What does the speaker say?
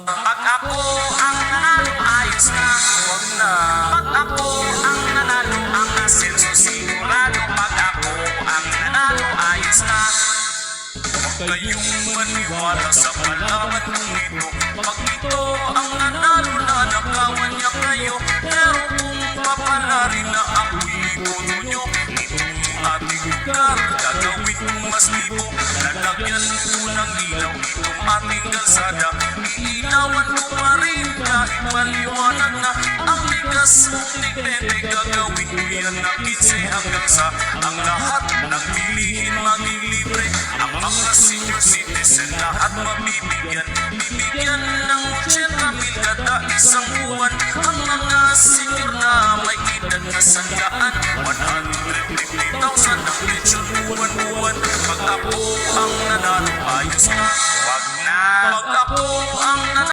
Pag ako ang nanalo, ayos na. Huwag na. Pag ako ang nanalo, ang asenso sigurado. Pag ako ang nanalo, ayos na. Huwag kayong maniwala sa kalaban kong ito. Pag ito ang nanalo na nakawan niya kayo. Pero kung papalarin na ako'y boto nyo, itong ating lugar gagawin kong mas libo. Lalagyan ko ng ilaw itong ating kalsada. Iinawan ko pa rin kahit maliwanag na. Ang bigas mong tiglete gagawin ko yan na 15 hanggang sa ang lahat ng bilihin maging libre. Ang mga senior citizen lahat mabibigyan. Bibigyan ng 80,000 kada isang buwan. Ang mga senior na may edad na 100,000 150,000 ang pension buwan-buwan. Pag ako ang nanalo, ayos na. Wag na. Pag ako ang nanalo,